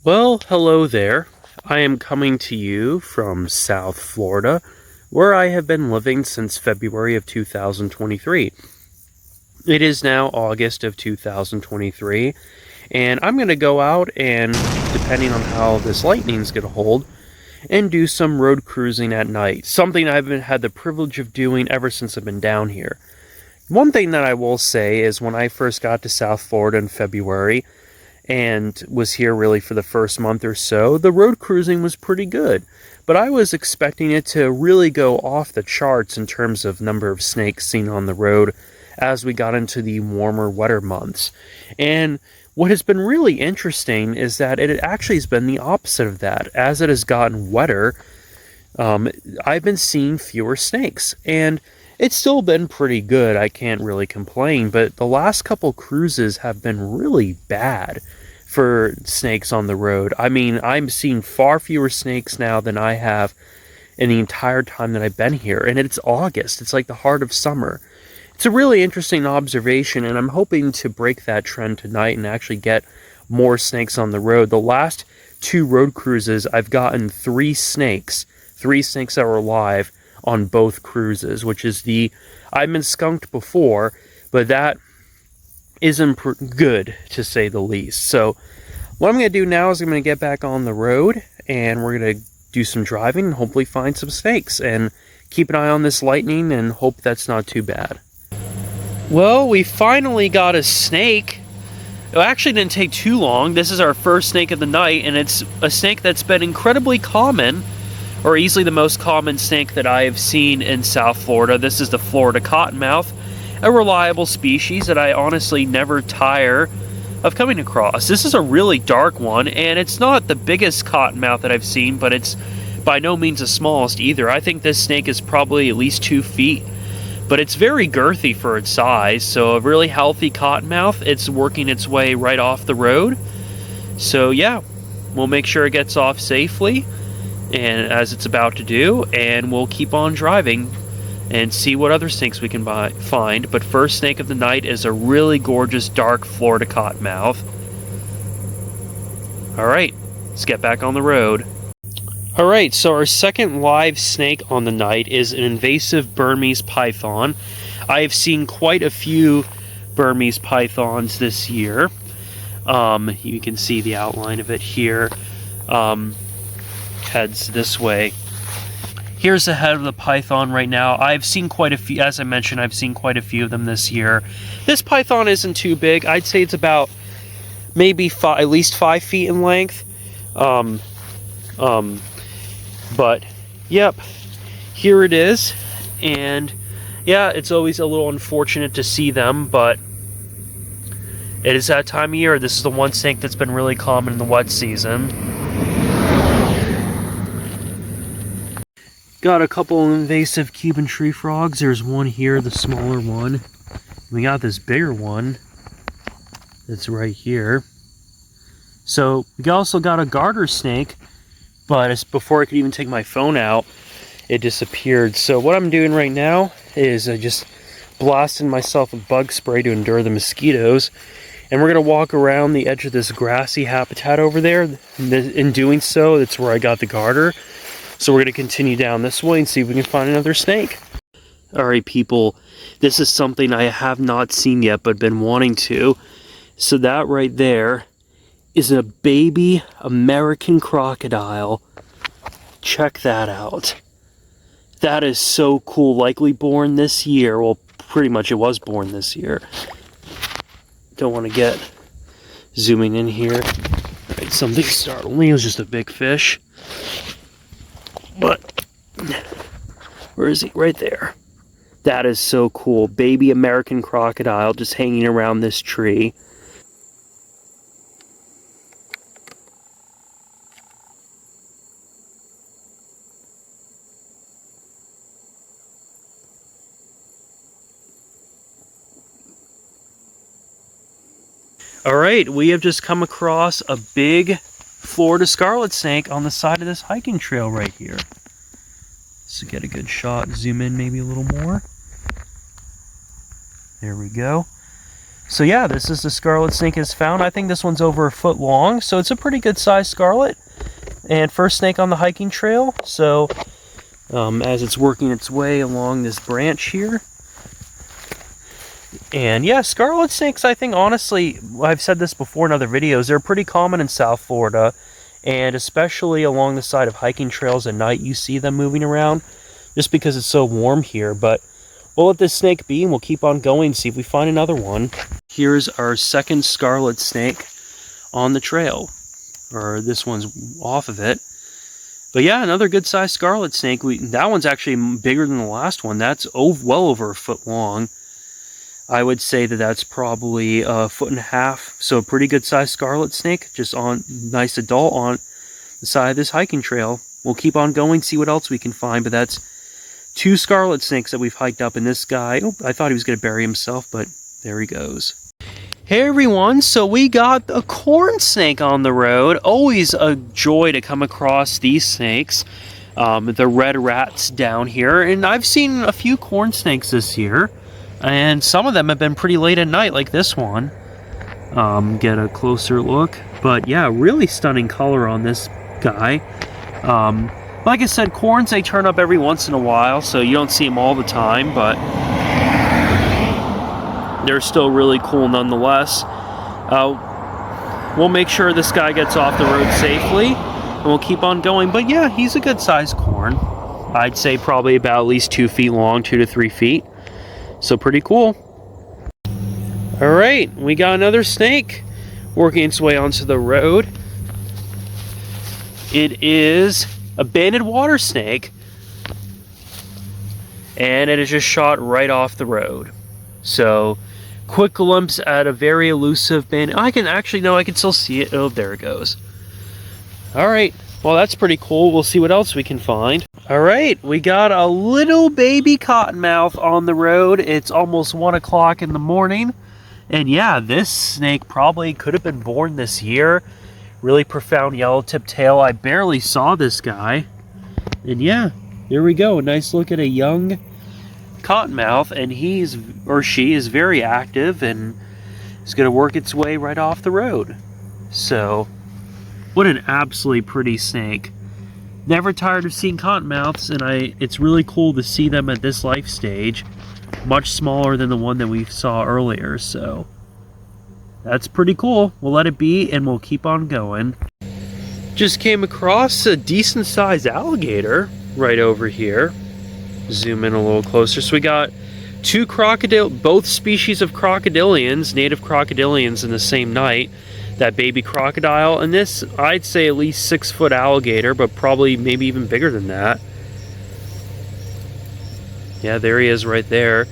Well, hello there. I am coming to you from South Florida, where I have been living since February of 2023. It is now August of 2023, and I'm going to go out and, depending on how this lightning's going to hold, and do some road cruising at night, something I've had the privilege of doing ever since I've been down here. One thing that I will say is when I first got to South Florida in February, and was here really for the first month or so, the road cruising was pretty good. But I was expecting it to really go off the charts in terms of number of snakes seen on the road as we got into the warmer, wetter months. And what has been really interesting is that it actually has been the opposite of that. As it has gotten wetter, I've been seeing fewer snakes. And it's still been pretty good, I can't really complain, but the last couple cruises have been really bad for snakes on the road. I mean, I'm seeing far fewer snakes now than I have in the entire time that I've been here, and it's August. It's like the heart of summer. It's a really interesting observation, and I'm hoping to break that trend tonight and actually get more snakes on the road. The last two road cruises, I've gotten three snakes that were alive on both cruises, which is I've been skunked before, but that isn't good, to say the least. So what I'm going to do now is I'm going to get back on the road, and we're going to do some driving and hopefully find some snakes, and keep an eye on this lightning and hope that's not too bad. Well, we finally got a snake. It actually didn't take too long. This is our first snake of the night, and it's a snake that's been incredibly common, or easily the most common snake that I have seen in South Florida. This is the Florida cottonmouth, a reliable species that I honestly never tire of coming across. This is a really dark one, and it's not the biggest cottonmouth that I've seen, but it's by no means the smallest either. I think this snake is probably at least 2 feet, but it's very girthy for its size, so a really healthy cottonmouth. It's working its way right off the road. So yeah, we'll make sure it gets off safely, and as it's about to do, and we'll keep on driving and see what other snakes we can find. But first snake of the night is a really gorgeous dark Florida cottonmouth. Alright, let's get back on the road. Alright, so our second live snake on the night is an invasive Burmese python. I have seen quite a few Burmese pythons this year. You can see the outline of it here. Heads this way. Here's the head of the python right now. I've seen quite a few, as I mentioned, I've seen quite a few of them this year. This python isn't too big. I'd say it's about maybe at least 5 feet in length. But yep, here it is. And yeah, it's always a little unfortunate to see them, but it is that time of year. This is the one snake that's been really common in the wet season. Got a couple of invasive Cuban tree frogs. There's one here, the smaller one. We got this bigger one that's right here. So we also got a garter snake, but before I could even take my phone out, it disappeared. So what I'm doing right now is just blasting myself with bug spray to endure the mosquitoes. And we're going to walk around the edge of this grassy habitat over there. In doing so, that's where I got the garter. So we're going to continue down this way and see if we can find another snake. Alright people, this is something I have not seen yet but been wanting to. So that right there is a baby American crocodile. Check that out. That is so cool. Likely born this year. Well, pretty much it was born this year. Don't want to get zooming in here. Alright, something startled me. It was just a big fish. But where is he? Right there. That is so cool. Baby American crocodile just hanging around this tree. Alright, we have just come across a big Florida scarlet snake on the side of this hiking trail right here. So get a good shot, zoom in maybe a little more. There we go. So yeah, this is the scarlet snake as found. I think this one's over a foot long, so it's a pretty good sized scarlet. And first snake on the hiking trail. So as it's working its way along this branch here. And yeah, scarlet snakes, I think, honestly, I've said this before in other videos, they're pretty common in South Florida. And especially along the side of hiking trails at night, you see them moving around just because it's so warm here. But we'll let this snake be and we'll keep on going, see if we find another one. Here's our second scarlet snake on the trail. Or this one's off of it. But yeah, another good-sized scarlet snake. That one's actually bigger than the last one. That's well over a foot long. I would say that that's probably a foot and a half. So a pretty good-sized scarlet snake, just on nice adult on the side of this hiking trail. We'll keep on going, see what else we can find. But that's 2 scarlet snakes that we've hiked up. And this guy, oh, I thought he was going to bury himself, but there he goes. Hey everyone, so we got a corn snake on the road. Always a joy to come across these snakes. The red rats down here. And I've seen a few corn snakes this year. And some of them have been pretty late at night, like this one. Get a closer look. But yeah, really stunning color on this guy. Like I said, corns, they turn up every once in a while, so you don't see them all the time, but they're still really cool nonetheless. We'll make sure this guy gets off the road safely, and we'll keep on going. But yeah, he's a good-sized corn. I'd say probably about at least 2 feet long, 2 to 3 feet. So pretty cool. Alright, we got another snake working its way onto the road. It is a banded water snake, and it is just shot right off the road. So quick glimpse at a very elusive banded. I can still see it. Oh, there it goes. Alright, well that's pretty cool. We'll see what else we can find. Alright, we got a little baby cottonmouth on the road. It's almost 1 o'clock in the morning. And yeah, this snake probably could have been born this year. Really profound yellow tip tail. I barely saw this guy. And yeah, here we go. A nice look at a young cottonmouth. And he's, or she, is very active and is going to work its way right off the road. So, what an absolutely pretty snake. Never tired of seeing cottonmouths, and it's really cool to see them at this life stage. Much smaller than the one that we saw earlier, so that's pretty cool. We'll let it be, and we'll keep on going. Just came across a decent-sized alligator right over here. Zoom in a little closer. So we got both species of crocodilians, native crocodilians, in the same night. That baby crocodile, and this, I'd say at least 6-foot alligator, but probably maybe even bigger than that. Yeah, there he is right there.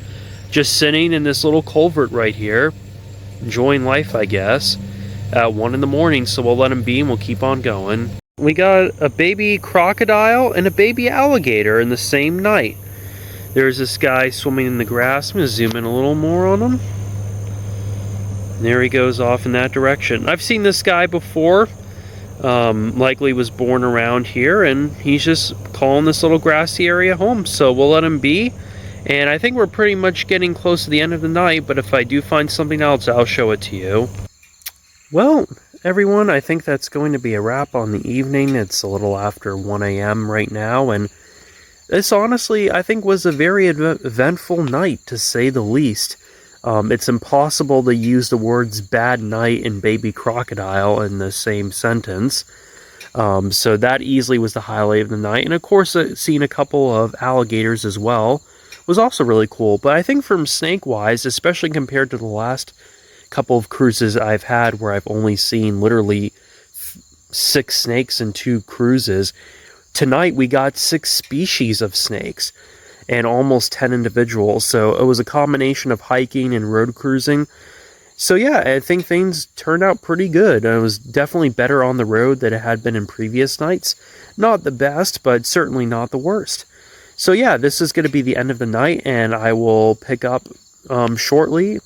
Just sitting in this little culvert right here. Enjoying life, I guess. At 1 in the morning, so we'll let him be and we'll keep on going. We got a baby crocodile and a baby alligator in the same night. There's this guy swimming in the grass. I'm going to zoom in a little more on him. There he goes off in that direction. I've seen this guy before. Likely was born around here, and he's just calling this little grassy area home. So we'll let him be. And I think we're pretty much getting close to the end of the night, but if I do find something else, I'll show it to you. Well, everyone, I think that's going to be a wrap on the evening. It's a little after 1 a.m. right now, and this honestly, I think, was a very eventful night, to say the least. It's impossible to use the words bad night and baby crocodile in the same sentence. So that easily was the highlight of the night. And of course, seeing a couple of alligators as well was also really cool. But I think from snake-wise, especially compared to the last couple of cruises I've had where I've only seen literally 6 snakes in 2 cruises, tonight we got 6 species of snakes and almost 10 individuals. So it was a combination of hiking and road cruising. So yeah, I think things turned out pretty good. It was definitely better on the road than it had been in previous nights. Not the best, but certainly not the worst. So yeah, this is going to be the end of the night, and I will pick up shortly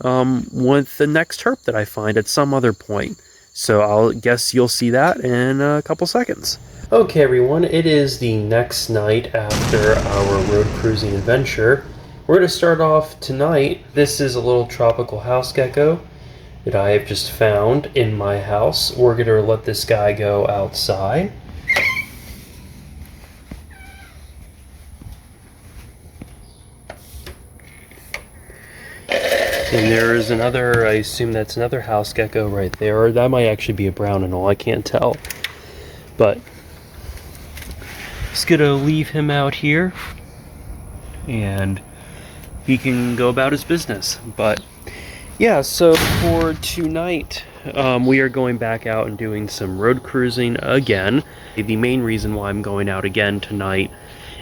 with the next herp that I find at some other point. So I'll guess you'll see that in a couple seconds. Okay everyone, it is the next night after our road cruising adventure, We're going to start off tonight. This is a little tropical house gecko that I have just found in my house. We're going to let this guy go outside. And there is another, I assume that's another house gecko right there, or that might actually be a brown and all, I can't tell. But just gonna leave him out here and he can go about his business. But yeah, so for tonight, we are going back out and doing some road cruising again. The main reason why I'm going out again tonight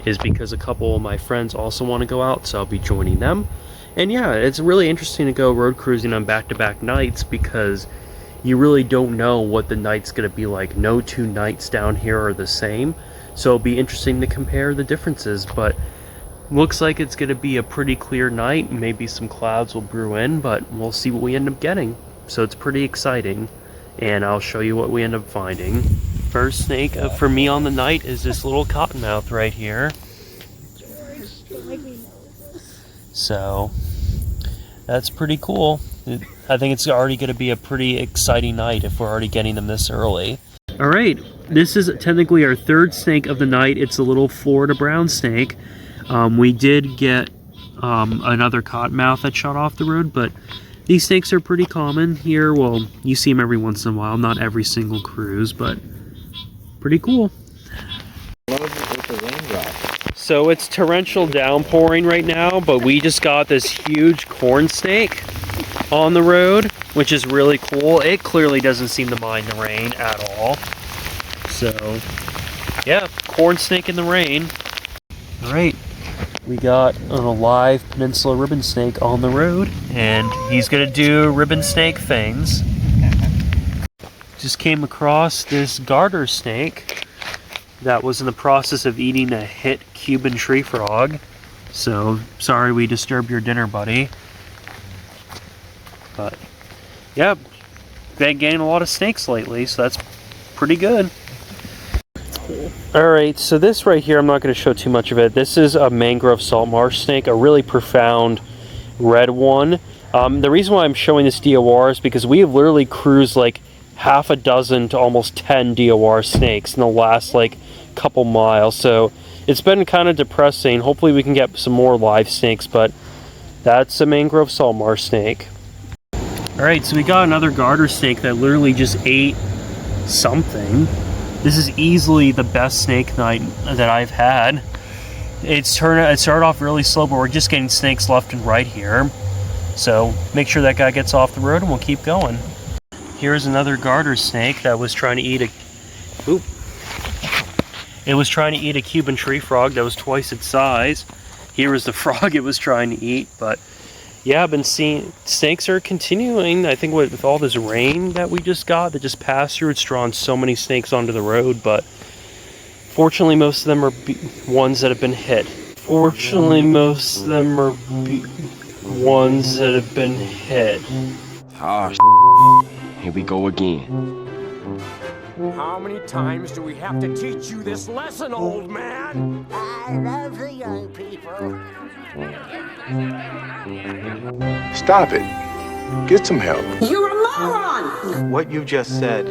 is because a couple of my friends also want to go out, so I'll be joining them. And yeah, it's really interesting to go road cruising on back-to-back nights because you really don't know what the night's going to be like. No two nights down here are the same, so it'll be interesting to compare the differences. But looks like it's going to be a pretty clear night. Maybe some clouds will brew in, but we'll see what we end up getting. So it's pretty exciting, and I'll show you what we end up finding. First snake for me on the night is this little cottonmouth right here. So that's pretty cool. I think it's already going to be a pretty exciting night if we're already getting them this early. All right, this is technically our third snake of the night. It's a little Florida brown snake. We did get another cottonmouth that shot off the road, but these snakes are pretty common here. Well, you see them every once in a while, not every single cruise, but pretty cool. So it's torrential downpouring right now, but we just got this huge corn snake on the road, which is really cool. It clearly doesn't seem to mind the rain at all. So yeah, corn snake in the rain. All right, we got an alive peninsula ribbon snake on the road, and he's gonna do ribbon snake things. Just came across this garter snake that was in the process of eating a hit Cuban tree frog. So sorry we disturbed your dinner, buddy. But yeah, been getting a lot of snakes lately, so that's pretty good. Alright, so this right here, I'm not going to show too much of it. This is a mangrove salt marsh snake, a really profound red one. The reason why I'm showing this DOR is because we have literally cruised like half a dozen to almost 10 DOR snakes in the last like couple miles, so it's been kind of depressing. Hopefully we can get some more live snakes, but that's a mangrove salt marsh snake. Alright, so we got another garter snake that literally just ate something. This is easily the best snake night that I've had. It started off really slow, but we're just getting snakes left and right here. So make sure that guy gets off the road and we'll keep going. Here's another garter snake that was trying to eat It was trying to eat a Cuban tree frog that was twice its size. Here was the frog it was trying to eat. But yeah, I've been seeing snakes are continuing. I think with all this rain that we just got that just passed through, it's drawn so many snakes onto the road. But fortunately, most of them are ones that have been hit. Fortunately, most of them are ones that have been hit. Oh, here we go again. How many times do we have to teach you this lesson, old man? I love the young people. Stop it. Get some help. You're a moron! What you just said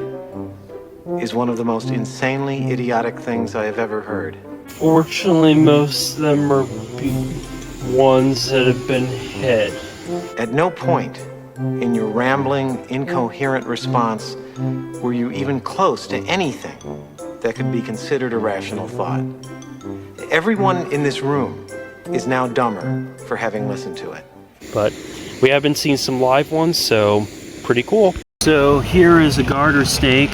is one of the most insanely idiotic things I have ever heard. Fortunately, most of them are ones that have been hit. At no point in your rambling, incoherent response were you even close to anything that could be considered a rational thought. Everyone in this room is now dumber for having listened to it. But we have been seeing some live ones, so pretty cool. So here is a garter snake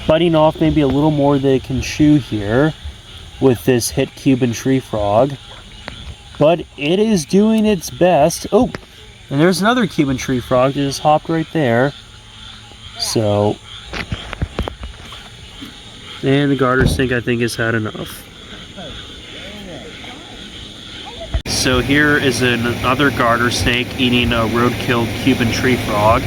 biting off maybe a little more than it can chew here with this hit Cuban tree frog. But it is doing its best. Oh, and there's another Cuban tree frog that just hopped right there. So, and the garter snake I think has had enough. So here is another garter snake eating a road-killed Cuban tree frog.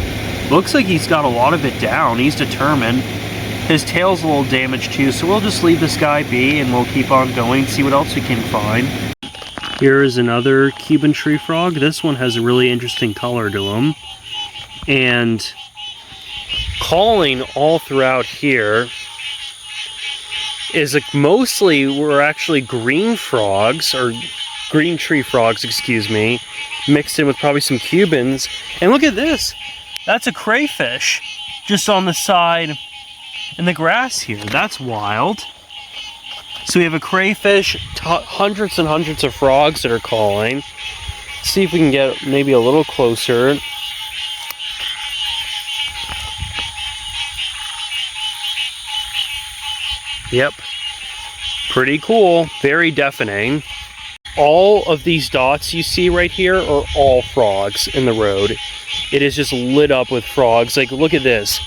Looks like he's got a lot of it down. He's determined. His tail's a little damaged too, so we'll just leave this guy be and we'll keep on going, see what else we can find. Here is another Cuban tree frog. This one has a really interesting color to him. And calling all throughout here is mostly were actually green frogs, or green tree frogs, excuse me, mixed in with probably some Cubans. And look at this. That's a crayfish just on the side in the grass here. That's wild. So we have a crayfish, hundreds and hundreds of frogs that are calling. Let's see if we can get maybe a little closer. Yep, pretty cool, very deafening. All of these dots you see right here are all frogs in the road. It is just lit up with frogs. Like, look at this.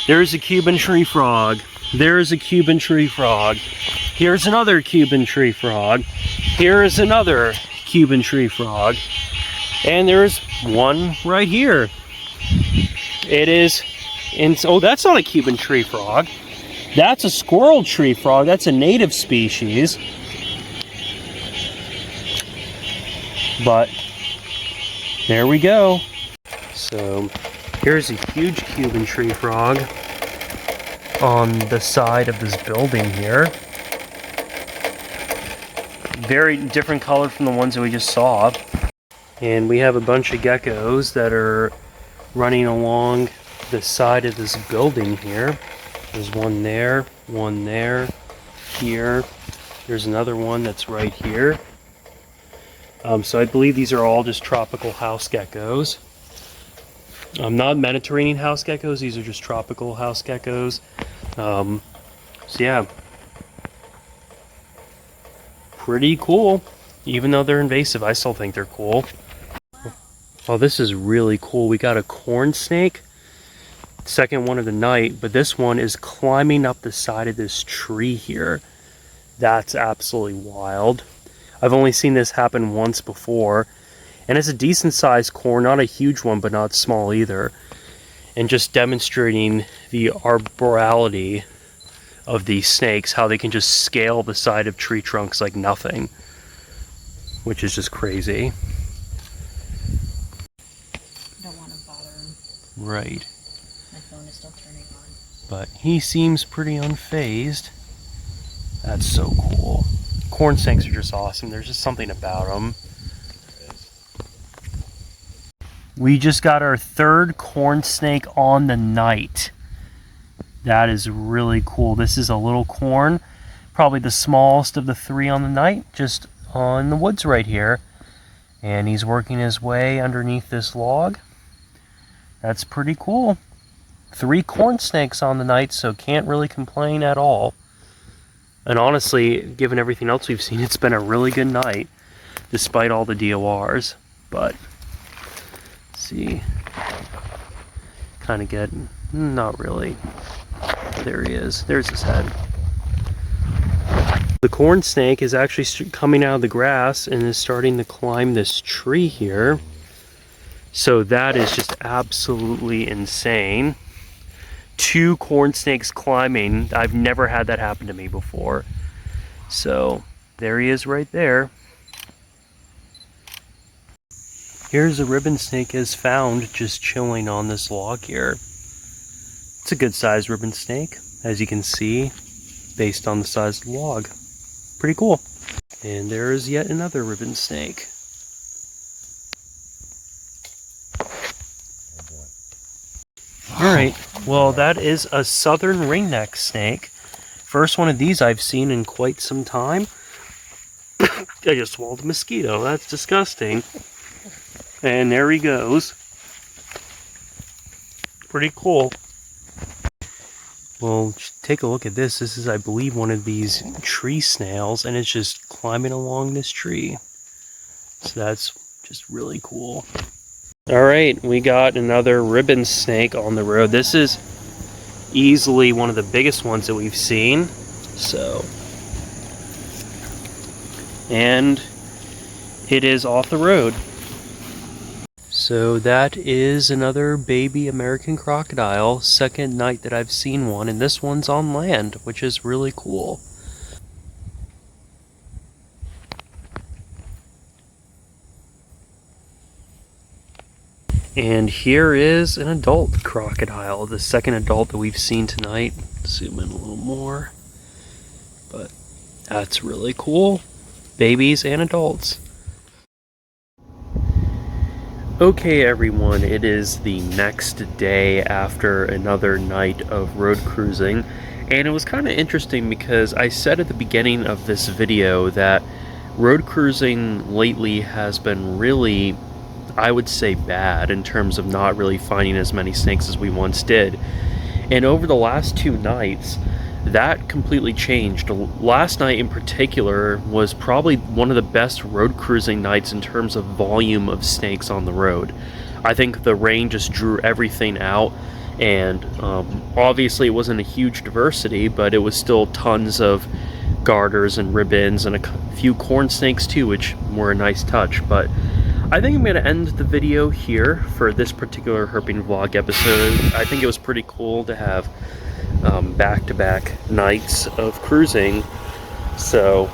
There's a Cuban tree frog. There's a Cuban tree frog. Here's another Cuban tree frog. Here is another Cuban tree frog. And there's one right here. It is, oh, that's not a Cuban tree frog. That's a squirrel tree frog. That's a native species. But there we go. So here's a huge Cuban tree frog on the side of this building here. Very different color from the ones that we just saw. And we have a bunch of geckos that are running along the side of this building here. There's one there, here. There's another one that's right here. So I believe these are all just tropical house geckos. Not Mediterranean house geckos, these are just tropical house geckos. So yeah, pretty cool. Even though they're invasive, I still think they're cool. Oh, this is really cool. We got a corn snake. Second one of the night, but this one is climbing up the side of this tree here. That's absolutely wild. I've only seen this happen once before, and it's a decent sized corn, not a huge one, but not small either. And just demonstrating the arborality of these snakes, how they can just scale the side of tree trunks like nothing, which is just crazy. Don't want to bother him. Right. My phone is still turning on. But he seems pretty unfazed. That's so cool. Corn snakes are just awesome. There's just something about them. We just got our third corn snake on the night. That is really cool. This is a little corn, probably the smallest of the three on the night, just on the woods right here. And he's working his way underneath this log. That's pretty cool. 3 corn snakes on the night, so can't really complain at all. And honestly, given everything else we've seen, it's been a really good night, despite all the DORs. But, let's see, kind of get, not really. There he is. There's his head. The corn snake is actually coming out of the grass and is starting to climb this tree here. So that is just absolutely insane. 2 corn snakes climbing. I've never had that happen to me before. So there he is right there. Here's a ribbon snake is found just chilling on this log here. It's a good sized ribbon snake, as you can see, based on the size of the log. Pretty cool. And there is yet another ribbon snake. Alright, well that is a southern ringneck snake. First one of these I've seen in quite some time. I just swallowed a mosquito, that's disgusting. And there he goes. Pretty cool. Well, take a look at this. This is, I believe, one of these tree snails, and it's just climbing along this tree. So that's just really cool. Alright, we got another ribbon snake on the road. This is easily one of the biggest ones that we've seen. So, and it is off the road. So that is another baby American crocodile. Second night that I've seen one, and this one's on land, which is really cool. And here is an adult crocodile, the second adult that we've seen tonight. Zoom in a little more. But that's really cool. Babies and adults. Okay everyone, it is the next day after another night of road cruising, and it was kind of interesting because I said at the beginning of this video that road cruising lately has been really, I would say, bad in terms of not really finding as many snakes as we once did. And over the last 2 nights, that completely changed. Last night in particular was probably one of the best road cruising nights in terms of volume of snakes on the road. I think the rain just drew everything out, and obviously it wasn't a huge diversity, but it was still tons of garters and ribbons and a few corn snakes too, which were a nice touch. But I think I'm going to end the video here for this particular herping vlog episode. I think it was pretty cool to have back-to-back nights of cruising. So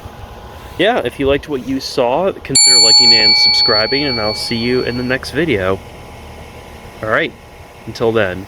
yeah, if you liked what you saw, consider liking and subscribing, and I'll see you in the next video. Alright, until then.